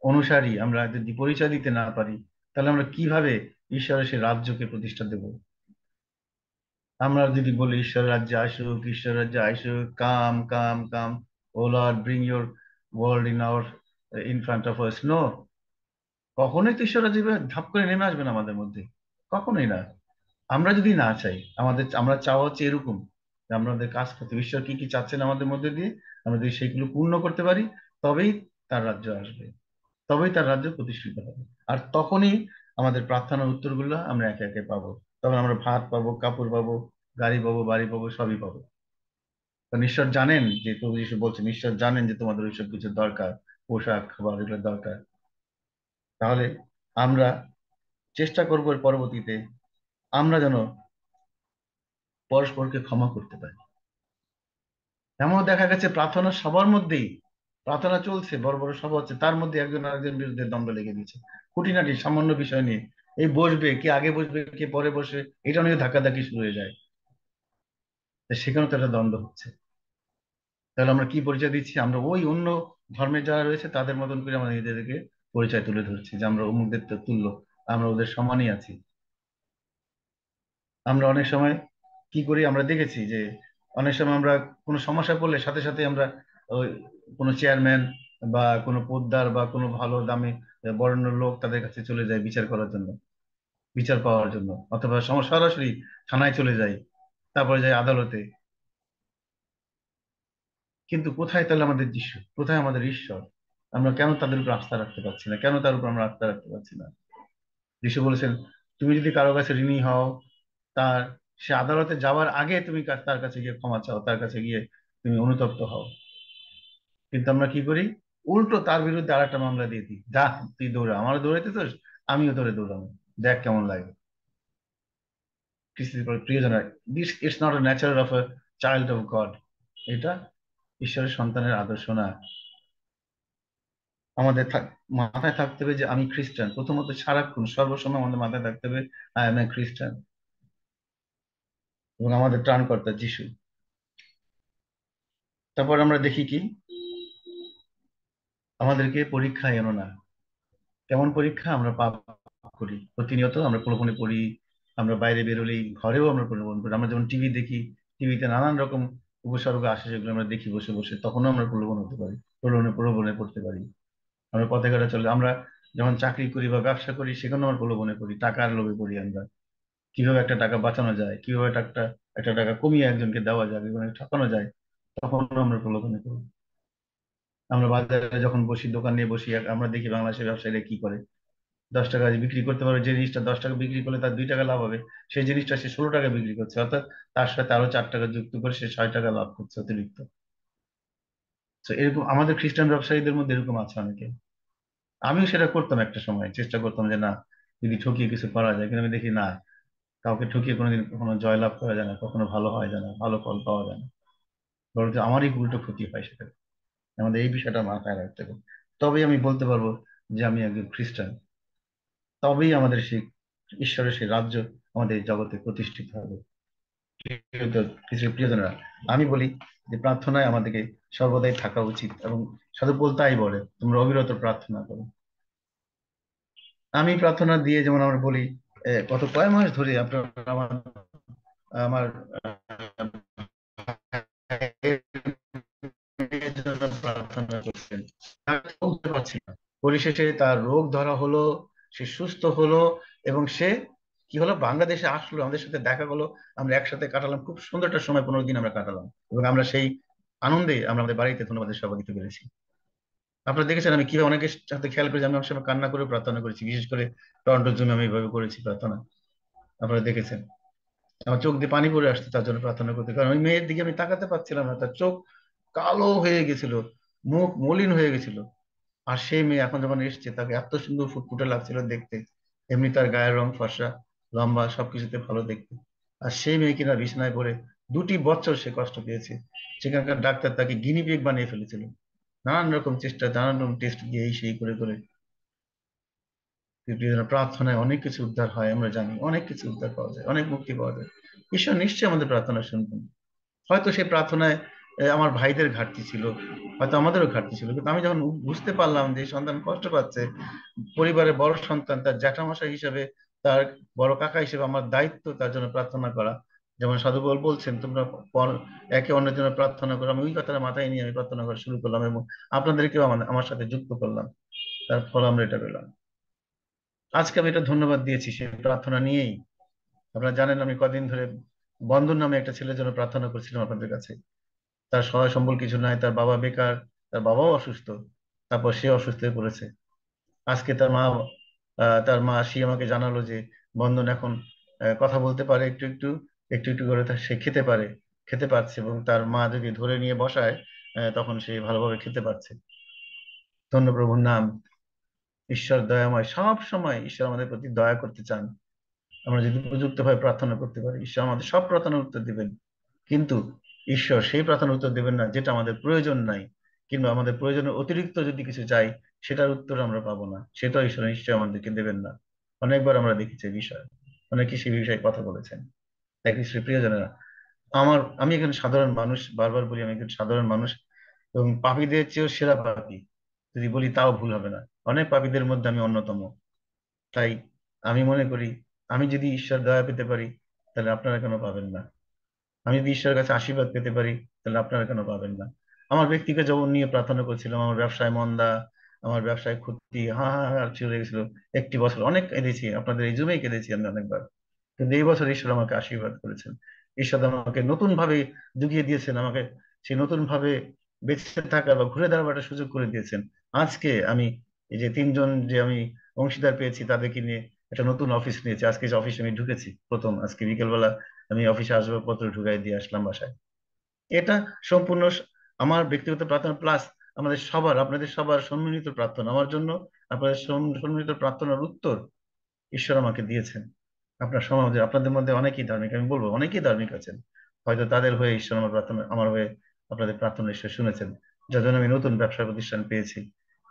অনুসারী, আমরা যদি পরিচয় দিতে না পারি, তাহলে আমরা কিভাবে ঈশ্বরের সে রাজ্যকে প্রতিষ্ঠা দেব? আমরা যদি বলি ঈশ্বর রাজ্যে আসুক, ঈশ্বর রাজ্যে আসুক, come come come, O Lord bring your world in our in front of us, no, কখনোই তো ঈশ্বর রাজ্য ধাপ করে নেমে আসবে না আমাদের মধ্যে, কখনোই না। আমরা যদি না চাই, আমরা চাওয়া হচ্ছে এরকম, যে আমরা আমাদের কাজ করতে, ঈশ্বর কি কি চাচ্ছেন আমাদের মধ্যে দিয়ে, আমরা যদি সেগুলো পূর্ণ করতে পারি, তবেই তার রাজ্য আসবে, তবেই তার রাজ্য প্রতিষ্ঠিত হবে। আর তখনই আমাদের প্রার্থনার উত্তরগুলো আমরা একে একে পাবো। তখন আমরা ভাত পাবো, কাপড় পাবো, গাড়ি পাবো, বাড়ি পাবো, সবই পাবো। কারণ ঈশ্বর জানেন, যে প্রভু যীশু বলছেন, ঈশ্বর জানেন যে তোমাদের ওইসব কিছু দরকার, পোশাক খাবার এগুলো দরকার। তাহলে আমরা চেষ্টা করবো এর পরবর্তীতে আমরা যেন পরস্পরকে ক্ষমা করতে পারি। এমনও দেখা গেছে প্রার্থনা সবার মধ্যেই, প্রার্থনা চলছে, বড় বড় সভা হচ্ছে, তার মধ্যে একজন আরেকজন বিরুদ্ধে দ্বন্দ্ব লেগে দিচ্ছে, খুঁটিনাটি সামান্য বিষয় নিয়ে। এই বসবে কে, আগে বসবে কে, পরে বসবে, এটা নিয়ে ধাক্কাধাক্কি শুরু হয়ে যায়। তা সেখানেও তো একটা দ্বন্দ্ব হচ্ছে। তাহলে আমরা কি পরিচয় দিচ্ছি? আমরা ওই অন্য ধর্মের যারা রয়েছে তাদের মতন করে আমরা নিজেদেরকে পরিচয় তুলে ধরছি, যে আমরা অমুকদের তো তুল্য, আমরা ওদের সমানই আছি। আমরা অনেক সময় কি করি, আমরা দেখেছি যে অনেক সময় আমরা কোনো সমস্যা পড়লে সাথে সাথে আমরা ওই কোনো চেয়ারম্যান বা কোনো পোদ্দার বা কোনো ভালো দামে বরেণ্য লোক, তাদের কাছে চলে যায় বিচার করার জন্য, বিচার পাওয়ার জন্য, অথবা সরাসরি থানায় চলে যায়, তারপরে যায় আদালতে। কিন্তু কোথায় তাহলে আমাদের যিশু, কোথায় আমাদের ঈশ্বর? আমরা কেন তাদের উপর আস্থা রাখতে পারছি না, কেন তার উপর আমরা আস্থা রাখতে পারছি না? যিশু বলেছেন, তুমি যদি কারো কাছে ঋণী হও, তার সে আদালতে যাওয়ার আগে তুমি তার কাছে গিয়ে ক্ষমা চাও, তার কাছে গিয়ে তুমি অনুতপ্ত হও। কিন্তু আমরা কি করি, উল্টো তার বিরুদ্ধে আরেকটা মামলা দিয়ে দিই, যা তুই দৌড়া, আমারও দৌড়াইতে তো, আমিও তোরে দৌড়াবো, দেখ কেমন লাগে। প্রিয়জনের, this it's not a natural of a child of god. এটা ঈশ্বরের সন্তানের আদর্শ না। আমাদের মাথায় থাকতে হবে যে আমি খ্রিস্টান, প্রথমত সারাক্ষণ সর্বসময় আমাদের মাথায় থাকতে হবে আই এম এ খ্রিস্টান, এবং আমাদের ত্রাণকর্তা যিশু। তারপর আমরা দেখি কি, আমাদেরকে পরীক্ষায় এনো না। কেমন পরীক্ষা? আমরা পাপ করি প্রতিনিয়ত, আমরা প্রলোভনে পড়ি। আমরা বাইরে বেরোলেই, ঘরেও আমরা প্রলোভন করি। আমরা যেমন টিভি দেখি, টিভিতে নানান রকম উপসর্গ আসে, সেগুলো আমরা দেখি বসে বসে, তখনও আমরা প্রলোভন হতে পারি, প্রলোভনে প্রলোভনে পড়তে পারি। আমরা পথে ঘাটে চলে, আমরা যখন চাকরি করি বা ব্যবসা করি, সেখানেও আমরা প্রলোভনে পড়ি, টাকার লোভে পড়ি আমরা। কিভাবে একটা টাকা বাঁচানো যায়, কিভাবে একটা একটা টাকা কমিয়ে একজনকে দেওয়া যায়, কিভাবে ঠকানো যায়, তখনও আমরা প্রলোভনে পড়ি। আমরা বাজারে যখন বসি, দোকান নিয়ে বসি, আমরা দেখি বাংলাদেশের ব্যবসায়ীরা কি করে। 10 টাকা বিক্রি করতে পারবে যে জিনিসটা 10 টাকা বিক্রি করলে তার 2 টাকা লাভ হবে, সেই জিনিসটা সে 16 টাকা বিক্রি করছে, অর্থাৎ তার সাথে আরো 4 টাকা যুক্ত করে সে 6 টাকা লাভ করছে অতিরিক্ত। তো এরকম আমাদের খ্রিস্টান ব্যবসায়ীদের মধ্যে এরকম আছে অনেকে। আমিও সেটা করতাম একটা সময়, চেষ্টা করতাম যে না, যদি ঠকিয়ে কিছু করা যায়, কিন্তু আমি দেখি না, কাউকে ঠকিয়ে কোনোদিন কখনো জয়লাভ করা যায় না, কখনো ভালো হয় যায় না, ভালো ফল পাওয়া যায় না, বরঞ্চ আমারই উল্টো ক্ষতি হয় সেটা। আমাদের এই বিষয়টা মাথায় রাখতে হবে। তবেই আমি বলতে পারবো যে আমি একজন খ্রিস্টান। তবেই আমাদের সেই ঈশ্বরের সেই রাজ্য আমাদের এই জগতে প্রতিষ্ঠিত হবে। কিছু প্রিয়জনেরা, আমি বলি যে প্রার্থনায় আমাদেরকে সর্বদাই থাকা উচিত, এবং সাধু পোল তাই বলে, তোমরা অবিরত প্রার্থনা করো। আমি প্রার্থনা দিয়ে, যেমন আমরা বলি, গত কয় মাস ধরে আপনার আমার আমার মেয়ের জন্য প্রার্থনা করছেন, তাকে বলতে পারছি না। পরিশেষে তার রোগ ধরা হলো, সে সুস্থ হলো, এবং সে কি হলো, বাংলাদেশে আসলো, আমাদের সাথে দেখা হলো, আমরা একসাথে কাটালাম, খুব সুন্দর একটা সময়, 15 দিন আমরা কাটালাম, এবং আমরা সেই আনন্দে আমরা আমাদের বাড়িতে ধন্যবাদের সহযোগিতা দিতে পেরেছি। আপনারা দেখেছেন আমি কিভাবে অনেকের সাথে খেয়াল করেছি, আমি অনেক সময় কান্না করে প্রার্থনা করেছি, বিশেষ করে টরন্টোর জন্য আমি এইভাবে করেছি প্রার্থনা। আপনারা দেখেছেন আমার চোখ দিয়ে পানি পড়ে আসছে তার জন্য প্রার্থনা করতে, কারণ ওই মেয়ের দিকে আমি তাকাতে পারছিলাম না, তার চোখ কালো হয়ে গেছিল, মুখ মলিন হয়ে গেছিল। আর সেই মেয়ে এখন যখন এসছে, তাকে এত সুন্দর ফুটফুটে লাগছিল দেখতে, এমনি তার গায়ের রং ফর্সা, লম্বা, সবকিছুতে ভালো দেখতে। আর সেই মেয়ে কিনা বিছানায় পড়ে 2টি বছর সে কষ্ট পেয়েছে। সেখানকার ডাক্তার তাকে গিনিপিগ বানিয়ে ফেলেছিল, নানান রকম চেষ্টা, নানান রকম টেস্ট দিয়ে এই সেই করে করে। কিন্তু প্রার্থনায় অনেক কিছু উদ্ধার হয়, আমরা জানি অনেক কিছু উদ্ধার পাওয়া যায়, অনেক মুক্তি পাওয়া যায়। ঈশ্বর নিশ্চয়ই আমাদের প্রার্থনা শুনবেন। হয়তো সেই প্রার্থনায় আমার ভাইদের ঘাটতি ছিল, হয়তো আমাদেরও ঘাটতি ছিল, কিন্তু আমি যখন বুঝতে পারলাম যে এই সন্তান কষ্ট পাচ্ছে, পরিবারের বড় সন্তান, তার জ্যাঠামশাই হিসেবে, তার বড় কাকা হিসেবে আমার দায়িত্ব তার জন্য প্রার্থনা করা। যেমন সাধুবল বলছেন, তোমরা একে অন্যের জন্য প্রার্থনা করো, আমি ওই কথাটা মাথায় নিয়ে আমি প্রার্থনা করা শুরু করলাম, এবং আপনাদেরকেও আমার সাথে যুক্ত করলাম। তার ফল আমরা এটা পেলাম। আজকে আমি এটা ধন্যবাদ দিয়েছি সেই প্রার্থনা নিয়েই। আপনারা জানেন আমি কদিন ধরে বন্ধন নামে একটা ছেলের জন্য প্রার্থনা করছিলাম আপনাদের কাছে। তার সহায় সম্বল কিছু নাই, তার বাবা বেকার, তার বাবাও অসুস্থ, তারপর সে অসুস্থ হয়ে পড়েছে। আজকে তার মা সে আমাকে জানালো যে বন্ধন এখন কথা বলতে পারে একটু একটু, একটু একটু করে সে খেতে পারে, খেতে পারছে, এবং তার মা যদি ধরে নিয়ে বসায়, তখন সে ভালোভাবে খেতে পারছে। ধন্য প্রভুর নাম। ঈশ্বর দয়াময়, সব সময় ঈশ্বর আমাদের প্রতি দয়া করতে চান। আমরা যদি উপযুক্ত ভাবে প্রার্থনা করতে পারি, ঈশ্বর আমাদের সব প্রার্থনার উত্তর দিবেন। কিন্তু ঈশ্বর সেই প্রার্থনার উত্তর দেবেন না যেটা আমাদের প্রয়োজন নাই, কিংবা আমাদের প্রয়োজনের অতিরিক্ত যদি কিছু চাই, সেটার উত্তর আমরা পাবো না, সেটা ঈশ্বর নিশ্চয়ই আমাদেরকে দেবেন না। অনেকবার আমরা দেখেছি এই বিষয়, অনেকে সেই বিষয়ে কথা বলেছেন। তাই শ্রী প্রিয়জনেরা, আমি একজন সাধারণ মানুষ, বারবার বলি আমি একজন সাধারণ মানুষ, এবং পাপীদের চেয়েও সেরা পাপী যদি বলি তাও ভুল হবে না। অনেক পাপীদের মধ্যে আমি অন্যতম। তাই আমি মনে করি, আমি যদি ঈশ্বর দয়া পেতে পারি, তাহলে আপনারা কেন পাবেন না? আমি যদি ঈশ্বরের কাছে আশীর্বাদ পেতে পারি, তাহলে আপনারা কেন পাবেন না? আমার ব্যক্তিগত জীবন নিয়ে প্রার্থনা করছিলাম, আমার ব্যবসায় মন্দা, আমার ব্যবসায় ক্ষতি, হা হা হা চলে গেছিল। একটি বছর অনেক কেঁদেছি, আপনাদের এই জুমেই কেঁদেছি আমি অনেকবার। কিন্তু এই বছর ঈশ্বর আমাকে আশীর্বাদ করেছেন। ঈশ্বর আমাকে নতুন ভাবে জুগিয়ে দিয়েছেন, আমাকে সেই নতুন ভাবে বেঁচে থাকার বা ঘুরে দাঁড়াবার একটা সুযোগ করে দিয়েছেন। আজকে আমি এই যে 3 জন যে আমি অংশীদার পেয়েছি তাদেরকে নিয়ে একটা নতুন অফিস নিয়েছি, আজকে যে অফিসে আমি ঢুকেছি প্রথম, আজকে বিকেলবেলা আমি অফিসে আসবাবপত্র ঢুকাই দিয়ে আসলাম বাসায়। এটা সম্পূর্ণ আমার ব্যক্তিগত প্রার্থনা, প্লাস আমাদের সবার, আপনাদের সবার সম্মিলিত প্রার্থনা আমার জন্য। আপনাদের সম্মিলিত প্রার্থনার উত্তর ঈশ্বর আমাকে দিয়েছেন। আপনার সমাজে আপনাদের মধ্যে অনেকেই ধার্মিক, আমি বলবো অনেকেই ধার্মিক আছেন, হয়তো তাদের হয়ে ঈশ্বর আমার প্রার্থনা, আমার হয়ে আপনাদের প্রার্থনা ঈশ্বর শুনেছেন, যার জন্য আমি নতুন ব্যবসা প্রতিষ্ঠান পেয়েছি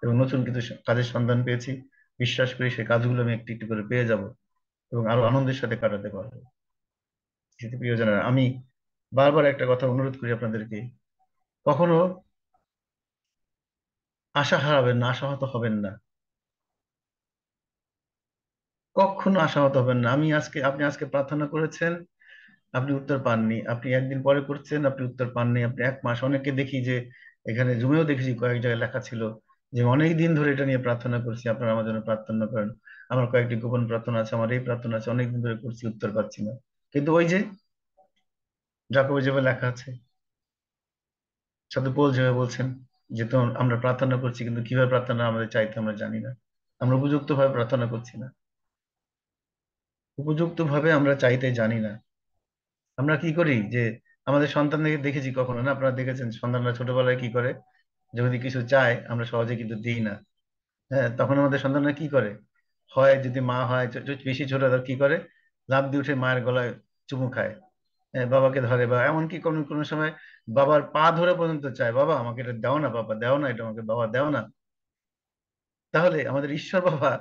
এবং নতুন কিছু কাজের সন্ধান পেয়েছি। বিশ্বাস করি সেই কাজগুলো আমি একটু একটু করে পেয়ে যাব এবং আরো আনন্দের সাথে কাটাতে পারবো। সেটি প্রিয়জনেরা, আমি বারবার একটা কথা অনুরোধ করি আপনাদেরকে, কখনো আশা হারাবেন না, আশাহত হবেন না, কখনো আশাহত হবেন না। আপনি আজকে প্রার্থনা করেছেন, আপনি উত্তর পাননি, আপনি একদিন পরে করছেন, আপনি উত্তর পাননি, আপনি এক মাস, অনেককে দেখি যে এখানে জুমেও দেখেছি কয়েক জায়গায় লেখা ছিল যে অনেক দিন ধরে এটা নিয়ে প্রার্থনা করছি, আপনারা আমার জন্য প্রার্থনা করেন। আমার কয়েকটি গোপন প্রার্থনা আছে, আমার এই প্রার্থনা আছে, অনেকদিন ধরে করছি, উত্তর পাচ্ছি না। কিন্তু ওই যে জাকবে যেভাবে লেখা আছে, সাধু পৌল যেভাবে বলছেন যে তো আমরা প্রার্থনা করছি কিন্তু কিভাবে প্রার্থনা আমাদের চাইতে আমরা জানি না, আমরা উপযুক্ত ভাবে প্রার্থনা করছি না, উপযুক্ত ভাবে আমরা চাইতে জানি না। আমরা কি করি যে আমাদের সন্তানদেরকে দেখেছি কখনো না, আপনারা দেখেছেন সন্তানরা ছোটবেলায় কি করে, যদি কিছু চায় আমরা সহজে কিন্তু দিই না। হ্যাঁ, তখন আমাদের সন্তানরা কি করে, হয় যদি মা হয় বেশি ছোট, তার কি করে, লাফ দিয়ে উঠে মায়ের গলায় চুমু খায়, হ্যাঁ, বাবাকে ধরে, বা এমনকি কোনো কোনো সময় বাবার পা ধরে পর্যন্ত চায়, বাবা আমাকে এটা দাও না, বাবা দাও না, এটা আমাকে বাবা দাও না। তাহলে আমাদের ঈশ্বর বাবা,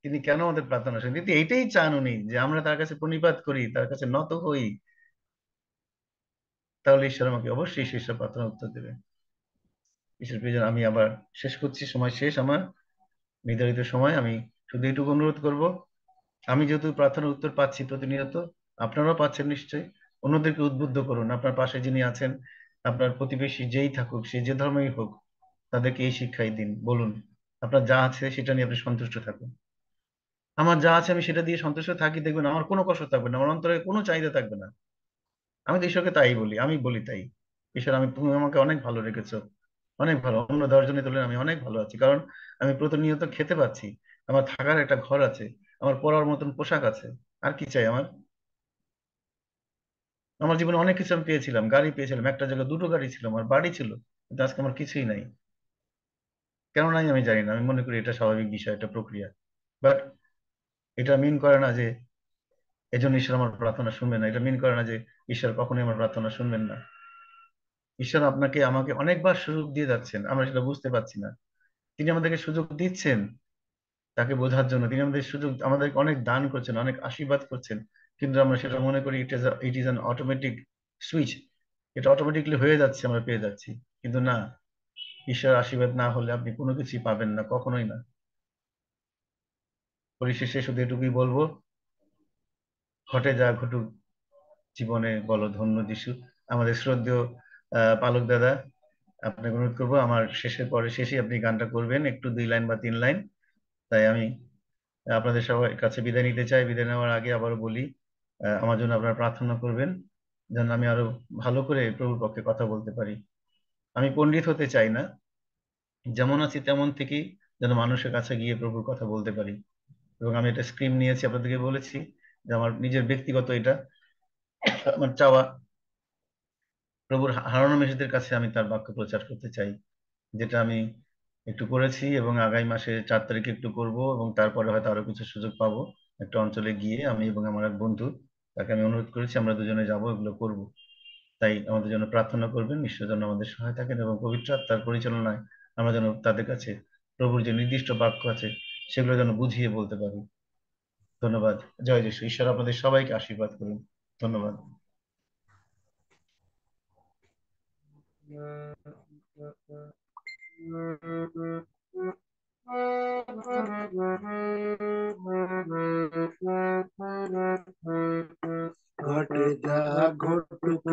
তিনি কেন আমাদের প্রার্থনা শুনেন? কিন্তু এইটাই চান উনি, যে আমরা তার কাছে প্রণিপাত করি, তার কাছে নত হই। তাহলে ঈশ্বর আমাকে অবশ্যই সেই সব প্রার্থনা উত্তর দেবে। ঈশ্বর প্রিয়জন, আমি আবার শেষ করছি, সময় শেষ আমার নির্ধারিত সময়। আমি শুধু এইটুকু অনুরোধ করব, আমি যেহেতু প্রার্থনার উত্তর পাচ্ছি প্রতিনিয়ত, আপনারাও পাচ্ছেন নিশ্চয়ই, অন্যদেরকে উদ্বুদ্ধ করুন। আপনার পাশে যিনি আছেন, আপনার প্রতিবেশী যেই থাকুক, সে যে ধর্মেই হোক, তাদেরকে এই শিক্ষাই দিন, বলুন আপনার যা আছে সেটা নিয়ে আপনি সন্তুষ্ট থাকুন। আমার যা আছে আমি সেটা দিয়ে সন্তুষ্ট থাকি, দেখবেন আমার কোনো কষ্ট থাকবে না, আমার অন্তরে কোনো চাহিদা থাকবে না। আমি তো ঈশ্বরকে তাই বলি, আমি বলি তাই, ঈশ্বর আমি, তুমি আমাকে অনেক ভালো রেখেছো, অনেক ভালো, অন্য 10 জনের তুলনায় আমি অনেক ভালো আছি, কারণ আমি প্রতিনিয়ত খেতে পাচ্ছি, আমার থাকার একটা ঘর আছে, আমার পরার মতন পোশাক আছে। আর কি চাই আমার? আমার জীবনে অনেক কিছু আমি পেয়েছিলাম, গাড়ি পেয়েছিলাম, একটা জায়গায় দুটো গাড়ি ছিল, আমার বাড়ি ছিল, কিন্তু আজকে আমার কিছুই নাই। কেন নাই আমি জানি না, আমি মনে করি এটা স্বাভাবিক বিষয়, এটা প্রক্রিয়া। বাট এটা মিন করে না যে এজন্য ঈশ্বর আমার প্রার্থনা শুনবেন না, এটা মিন করে না যে ঈশ্বর কখনোই আমার প্রার্থনা শুনবেন না। ঈশ্বর আপনাকে আমাকে অনেকবার সুযোগ দিয়ে যাচ্ছেন, আমরা সেটা বুঝতে পারছি না। তিনি আমাদেরকে সুযোগ দিচ্ছেন তাকে বোঝার জন্য, তিনি আমাদের সুযোগ, আমাদেরকে অনেক দান করছেন, অনেক আশীর্বাদ করছেন, কিন্তু আমরা সেটা মনে করি it is an automatic switch, এটা অটোমেটিকলি হয়ে যাচ্ছে, আমরা পেয়ে যাচ্ছি। কিন্তু না, ঈশ্বরের আশীর্বাদ না হলে আপনি কোনো কিছুই পাবেন না, কখনোই না। পরিশেষে শুধু এটুকুই বলবো, ঘটে যা ঘটুক জীবনে বলো ধন্য যিশু। আমাদের শ্রদ্ধেয় পালক দাদা, আপনাকে অনুরোধ করবো আমার শেষের পরে শেষে আপনি গানটা করবেন, একটু 2 লাইন বা 3 লাইন। তাই আমি আপনাদের সবার কাছে বিদায় নিতে চাই। বিদায় নেওয়ার আগে আবারও বলি, আমার জন্য আপনারা প্রার্থনা করবেন যেন আমি আরো ভালো করে প্রভুর পক্ষে কথা বলতে পারি। আমি পণ্ডিত হতে চাই না, যেমন আছি তেমন থেকেই যেন মানুষের কাছে গিয়ে প্রভুর কথা বলতে পারি। এবং আমি এটা স্ক্রিম নিয়েছি, আপনাদেরকে বলেছি যে আমার নিজের ব্যক্তিগত এটা আমার চাওয়া, প্রভুর হারানো মেসেজদের কাছে আমি তার বাক্য প্রচার করতে চাই, যেটা আমি একটু করেছি এবং আগামী মাসে 4 তারিখে একটু করব, এবং তারপরে হয়তো আরো কিছু সুযোগ পাবো। একটা অঞ্চলে গিয়ে আমি এবং আমার এক বন্ধু, তাকে আমি অনুরোধ করেছি আমরা দুজনে যাব, এগুলো করব। তাই আমাদের জন্য প্রার্থনা করবেন, ঈশ্বর যেন আমাদের সহায় থাকেন এবং পবিত্র আত্মার পরিচালনায় আমরা যেন তাদের কাছে প্রভুর যে নির্দিষ্ট বাক্য আছে সেগুলো যেন বুঝিয়ে বলতে পারি। ধন্যবাদ। জয় যিশু। ঈশ্বর আপনাদের সবাইকে আশীর্বাদ করুন। ধন্যবাদ।
ঘটে যা ঘটুক